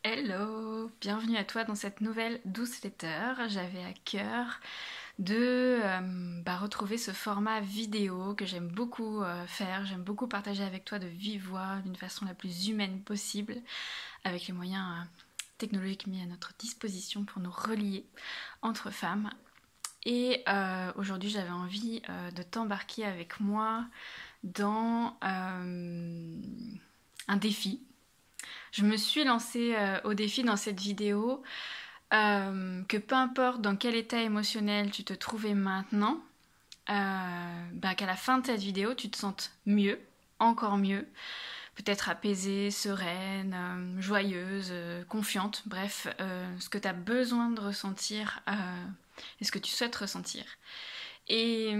Hello, bienvenue à toi dans cette nouvelle douce letter. J'avais à cœur de retrouver ce format vidéo que j'aime beaucoup faire. J'aime beaucoup partager avec toi de vive voix d'une façon la plus humaine possible, avec les moyens technologiques mis à notre disposition pour nous relier entre femmes. Et aujourd'hui j'avais envie de t'embarquer avec moi dans un défi. Je me suis lancée au défi dans cette vidéo que peu importe dans quel état émotionnel tu te trouvais maintenant, qu'à la fin de cette vidéo tu te sentes mieux, encore mieux, peut-être apaisée, sereine, joyeuse, confiante, bref, ce que tu as besoin de ressentir et ce que tu souhaites ressentir. Et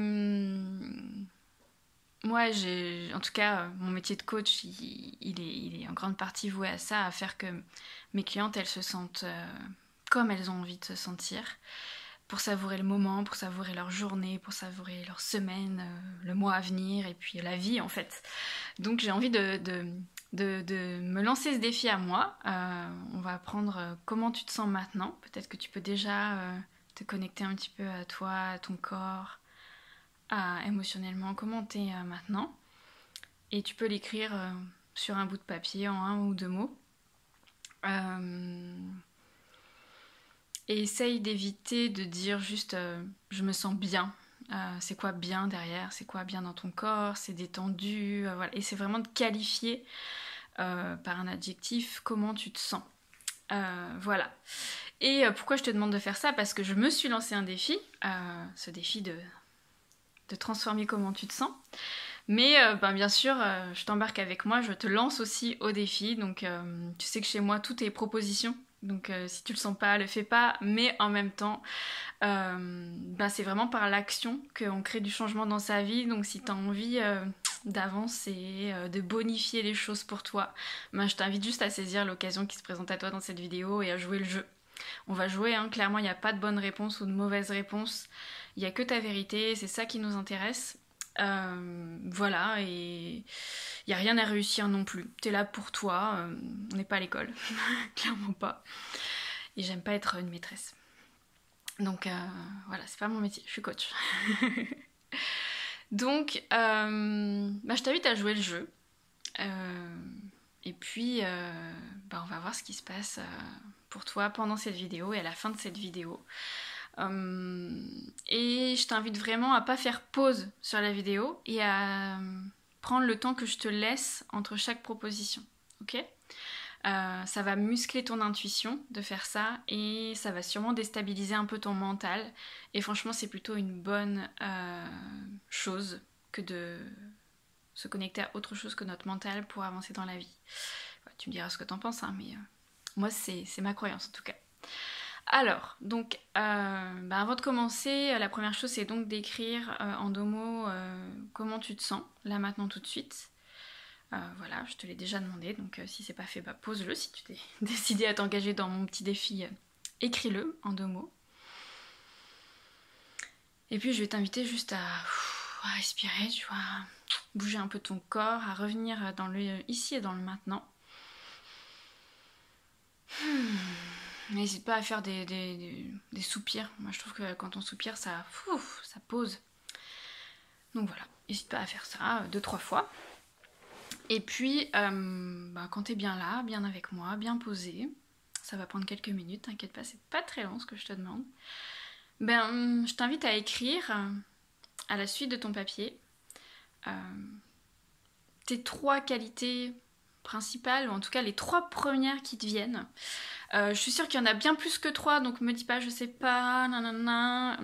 moi, en tout cas, mon métier de coach, il est en grande partie voué à ça, à faire que mes clientes, elles se sentent comme elles ont envie de se sentir, pour savourer le moment, pour savourer leur journée, pour savourer leur semaine, le mois à venir, et puis la vie, en fait. Donc j'ai envie de me lancer ce défi à moi. On va apprendre comment tu te sens maintenant. Peut-être que tu peux déjà te connecter un petit peu à toi, à ton corps, émotionnellement, comment t'es maintenant. Et tu peux l'écrire sur un bout de papier en un ou deux mots. Et essaye d'éviter de dire juste je me sens bien. C'est quoi bien derrière? C'est quoi bien dans ton corps? C'est détendu, voilà. Et c'est vraiment de qualifier par un adjectif comment tu te sens. Voilà. Et pourquoi je te demande de faire ça? Parce que je me suis lancé un défi, ce défi de transformer comment tu te sens. Mais bien sûr, je t'embarque avec moi, je te lance aussi au défi. Donc tu sais que chez moi, tout est proposition. Donc si tu le sens pas, le fais pas. Mais en même temps, c'est vraiment par l'action qu'on crée du changement dans sa vie. Donc si tu as envie d'avancer, de bonifier les choses pour toi, je t'invite juste à saisir l'occasion qui se présente à toi dans cette vidéo et à jouer le jeu. On va jouer, hein. Clairement il n'y a pas de bonne réponse ou de mauvaise réponse. Il n'y a que ta vérité, c'est ça qui nous intéresse. Voilà, et il n'y a rien à réussir non plus. T'es là pour toi, on n'est pas à l'école, clairement pas. Et j'aime pas être une maîtresse. Donc voilà, c'est pas mon métier, je suis coach. Donc, je t'invite à jouer le jeu. Et puis, on va voir ce qui se passe pour toi pendant cette vidéo et à la fin de cette vidéo. Et je t'invite vraiment à pas faire pause sur la vidéo et à prendre le temps que je te laisse entre chaque proposition. Ok ? Ça va muscler ton intuition de faire ça et ça va sûrement déstabiliser un peu ton mental. Et franchement, c'est plutôt une bonne chose que de se connecter à autre chose que notre mental pour avancer dans la vie. Tu me diras ce que t'en penses, hein, mais moi, c'est ma croyance en tout cas. Alors, donc, avant de commencer, la première chose, c'est donc d'écrire en deux mots comment tu te sens, là, maintenant, tout de suite. Voilà, je te l'ai déjà demandé, donc si c'est pas fait, pose-le. Si tu t'es décidé à t'engager dans mon petit défi, écris-le en deux mots. Et puis, je vais t'inviter juste à respirer, tu vois, à bouger un peu ton corps, à revenir dans le ici et dans le maintenant. N'hésite pas à faire des soupirs. Moi, je trouve que quand on soupire, ça pose. Donc voilà, n'hésite pas à faire ça 2-3 fois. Et puis, quand t'es bien là, bien avec moi, bien posé, ça va prendre quelques minutes, t'inquiète pas, c'est pas très long ce que je te demande. Je t'invite à écrire à la suite de ton papier tes 3 qualités principales, ou en tout cas les 3 premières qui te viennent. Je suis sûre qu'il y en a bien plus que 3, donc me dis pas je sais pas, nanana.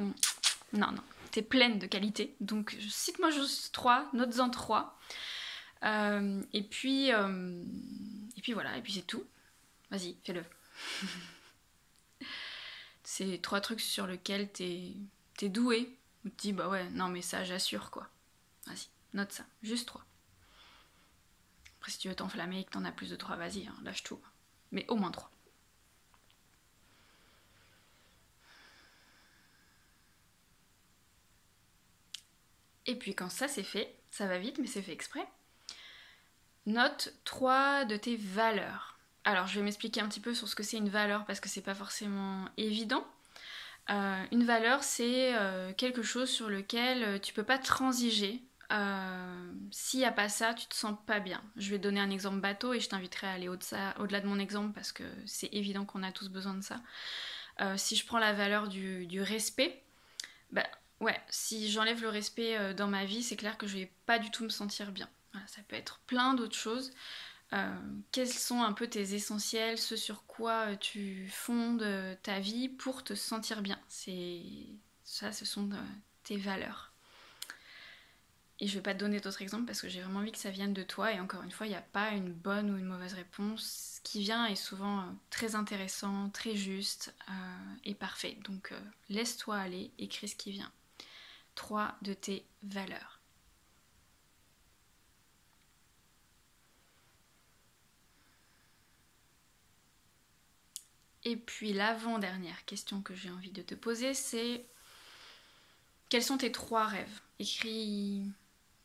Non, t'es pleine de qualités, donc cite-moi juste 3, note-en 3. Et puis voilà, et puis c'est tout. Vas-y, fais-le. C'est 3 trucs sur lesquels t'es doué. Ou tu te dis, ouais, non mais ça j'assure quoi. Vas-y, note ça, juste 3. Après si tu veux t'enflammer et que t'en as plus de 3, vas-y, hein, lâche tout. Mais au moins 3. Et puis quand ça c'est fait, ça va vite mais c'est fait exprès. Note 3 de tes valeurs. Alors je vais m'expliquer un petit peu sur ce que c'est une valeur parce que c'est pas forcément évident. Une valeur, c'est quelque chose sur lequel tu peux pas transiger. S'il n'y a pas ça, tu te sens pas bien. Je vais donner un exemple bateau et je t'inviterai à aller au-delà de mon exemple parce que c'est évident qu'on a tous besoin de ça. Si je prends la valeur du respect, bah ouais, si j'enlève le respect dans ma vie, c'est clair que je vais pas du tout me sentir bien. Voilà, ça peut être plein d'autres choses. Quels sont un peu tes essentiels, ce sur quoi tu fondes ta vie pour te sentir bien. Ça, ce sont tes valeurs. Et je vais pas te donner d'autres exemples parce que j'ai vraiment envie que ça vienne de toi. Et encore une fois, il n'y a pas une bonne ou une mauvaise réponse. Ce qui vient est souvent très intéressant, très juste et parfait. Donc laisse-toi aller, écris ce qui vient. 3 de tes valeurs. Et puis l'avant-dernière question que j'ai envie de te poser, c'est quels sont tes 3 rêves? Écris,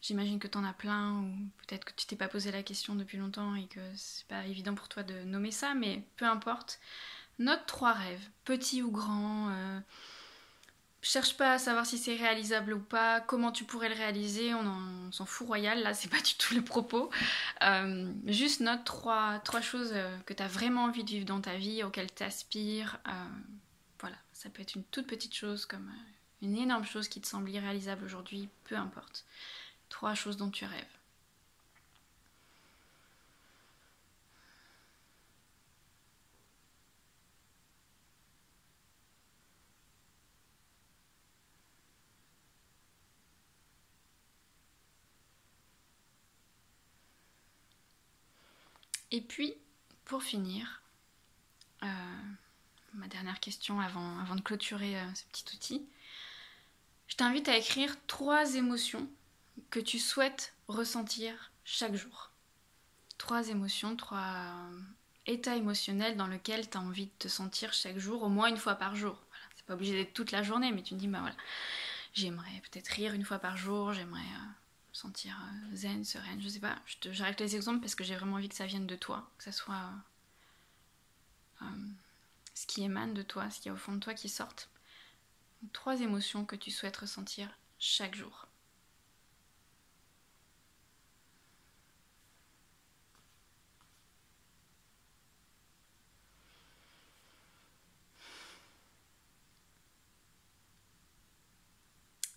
j'imagine que t'en as plein, ou peut-être que tu t'es pas posé la question depuis longtemps et que c'est pas évident pour toi de nommer ça, mais peu importe. Note 3 rêves, petits ou grands. Cherche pas à savoir si c'est réalisable ou pas, comment tu pourrais le réaliser, on s'en fout royal, là c'est pas du tout le propos. Juste note trois choses que tu as vraiment envie de vivre dans ta vie, auxquelles tu aspires. Voilà, ça peut être une toute petite chose comme une énorme chose qui te semble irréalisable aujourd'hui, peu importe. 3 choses dont tu rêves. Et puis, pour finir, ma dernière question avant de clôturer ce petit outil, je t'invite à écrire 3 émotions que tu souhaites ressentir chaque jour. 3 émotions, 3 états émotionnels dans lesquels tu as envie de te sentir chaque jour, au moins une fois par jour. Voilà, c'est pas obligé d'être toute la journée, mais tu te dis, bah voilà, j'aimerais peut-être rire une fois par jour, j'aimerais me sentir zen, sereine, je sais pas. J'arrête les exemples parce que j'ai vraiment envie que ça vienne de toi, que ça soit euh, ce qui émane de toi, ce qui est au fond de toi qui sorte. 3 émotions que tu souhaites ressentir chaque jour.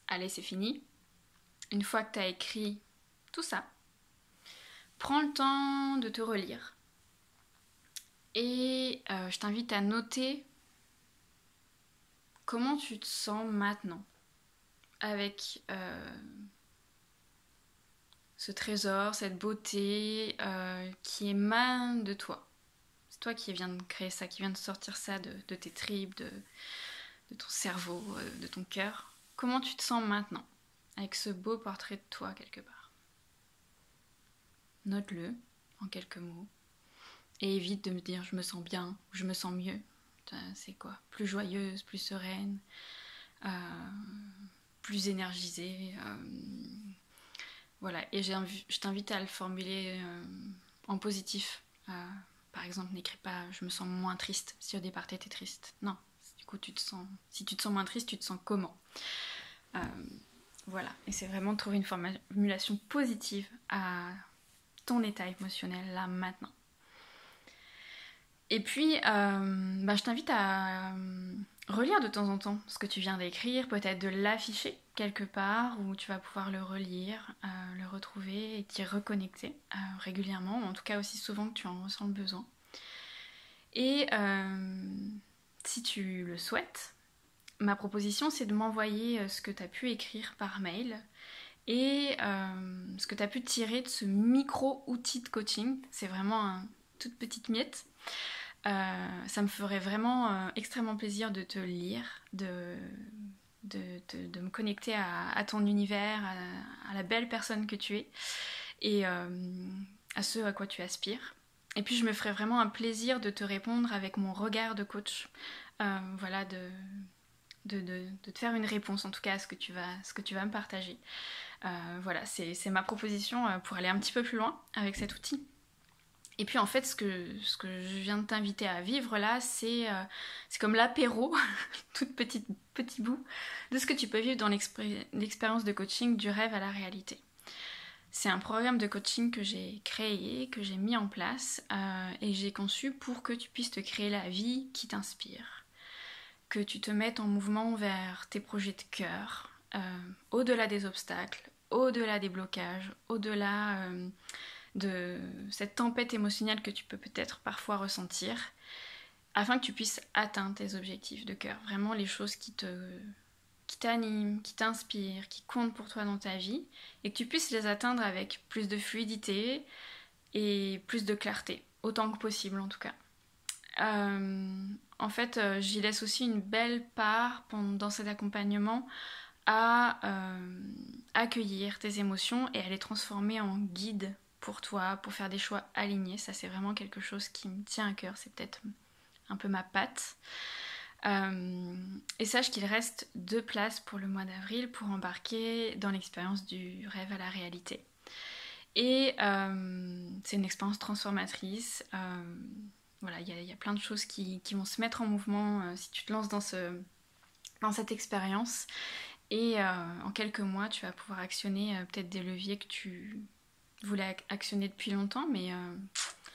Allez, c'est fini. Une fois que tu as écrit tout ça, prends le temps de te relire. Et je t'invite à noter comment tu te sens maintenant avec ce trésor, cette beauté qui émane de toi. C'est toi qui viens de créer ça, qui viens de sortir ça de tes tripes, de ton cerveau, de ton cœur. Comment tu te sens maintenant avec ce beau portrait de toi quelque part? Note-le en quelques mots. Et évite de me dire je me sens bien ou je me sens mieux. C'est quoi? Plus joyeuse, plus sereine, plus énergisée. Voilà, et je t'invite à le formuler en positif. Par exemple, n'écris pas je me sens moins triste si au départ t'étais triste. Non, du coup si tu te sens moins triste, tu te sens comment? Voilà, et c'est vraiment de trouver une formulation positive à ton état émotionnel là maintenant. Et puis, je t'invite à relire de temps en temps ce que tu viens d'écrire, peut-être de l'afficher quelque part où tu vas pouvoir le relire, le retrouver et t'y reconnecter régulièrement, ou en tout cas aussi souvent que tu en ressens le besoin. Et si tu le souhaites, ma proposition c'est de m'envoyer ce que tu as pu écrire par mail et ce que tu as pu tirer de ce micro-outil de coaching. C'est vraiment une toute petite miette. Ça me ferait vraiment extrêmement plaisir de te lire, de me connecter à ton univers, à la belle personne que tu es et à ce à quoi tu aspires. Et puis je me ferais vraiment un plaisir de te répondre avec mon regard de coach. Voilà, de te faire une réponse en tout cas à ce que tu vas me partager. Voilà, c'est ma proposition pour aller un petit peu plus loin avec cet outil. Et puis en fait, ce que je viens de t'inviter à vivre là, c'est comme l'apéro, petit bout, de ce que tu peux vivre dans l'expérience de coaching du rêve à la réalité. C'est un programme de coaching que j'ai créé, que j'ai mis en place et j'ai conçu pour que tu puisses te créer la vie qui t'inspire. Que tu te mettes en mouvement vers tes projets de cœur, au-delà des obstacles, au-delà des blocages, au-delà de cette tempête émotionnelle que tu peux peut-être parfois ressentir, afin que tu puisses atteindre tes objectifs de cœur. Vraiment les choses qui t'animent, qui t'inspirent, qui comptent pour toi dans ta vie, et que tu puisses les atteindre avec plus de fluidité et plus de clarté, autant que possible en tout cas. En fait, j'y laisse aussi une belle part dans cet accompagnement à accueillir tes émotions et à les transformer en guide pour toi, pour faire des choix alignés. Ça, c'est vraiment quelque chose qui me tient à cœur. C'est peut-être un peu ma patte. Et sache qu'il reste 2 places pour le mois d'avril pour embarquer dans l'expérience du rêve à la réalité. Et c'est une expérience transformatrice. Voilà, il y a plein de choses qui vont se mettre en mouvement si tu te lances dans cette expérience. Et en quelques mois, tu vas pouvoir actionner peut-être des leviers que tu voulais actionner depuis longtemps, mais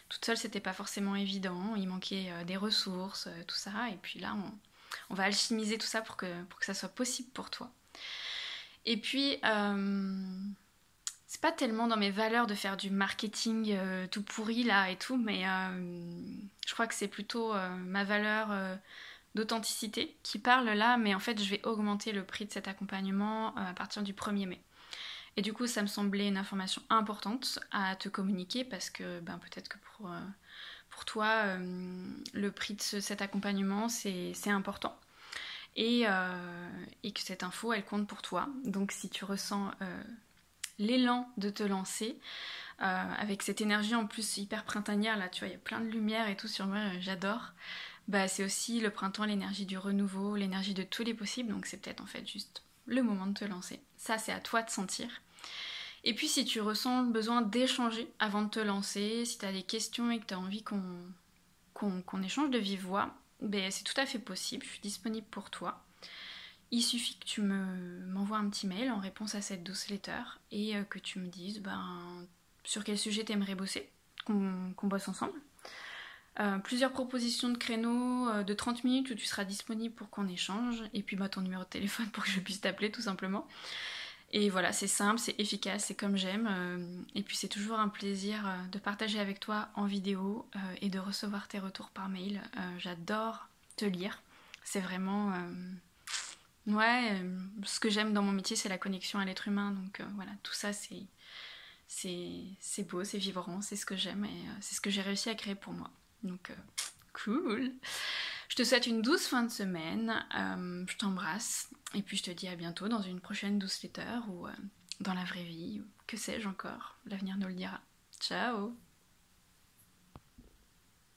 toute seule, c'était pas forcément évident. Il manquait des ressources, tout ça. Et puis là, on va alchimiser tout ça pour que ça soit possible pour toi. Et puis, c'est pas tellement dans mes valeurs de faire du marketing tout pourri là et tout, mais je crois que c'est plutôt ma valeur d'authenticité qui parle là, mais en fait je vais augmenter le prix de cet accompagnement à partir du 1er mai. Et du coup ça me semblait une information importante à te communiquer parce que peut-être que pour toi le prix de cet accompagnement c'est important. Et que cette info elle compte pour toi. Donc si tu ressens l'élan de te lancer avec cette énergie en plus hyper printanière là, tu vois, il y a plein de lumière et tout sur moi, j'adore. C'est aussi le printemps, l'énergie du renouveau, l'énergie de tous les possibles, donc c'est peut-être en fait juste le moment de te lancer. Ça, c'est à toi de sentir. Et puis si tu ressens le besoin d'échanger avant de te lancer, si tu as des questions et que tu as envie qu'on échange de vive voix, c'est tout à fait possible, je suis disponible pour toi. Il suffit que tu m'envoies un petit mail en réponse à cette newsletter et que tu me dises sur quel sujet tu aimerais bosser, qu'on bosse ensemble. Plusieurs propositions de créneaux de 30 minutes où tu seras disponible pour qu'on échange, et puis ton numéro de téléphone pour que je puisse t'appeler tout simplement. Et voilà, c'est simple, c'est efficace, c'est comme j'aime, et puis c'est toujours un plaisir de partager avec toi en vidéo et de recevoir tes retours par mail. J'adore te lire, c'est vraiment... ce que j'aime dans mon métier c'est la connexion à l'être humain, donc voilà, tout ça c'est beau, c'est vibrant, c'est ce que j'aime et c'est ce que j'ai réussi à créer pour moi. Donc cool. Je te souhaite une douce fin de semaine, je t'embrasse et puis je te dis à bientôt dans une prochaine newsletter ou dans la vraie vie, ou que sais-je encore, l'avenir nous le dira. Ciao.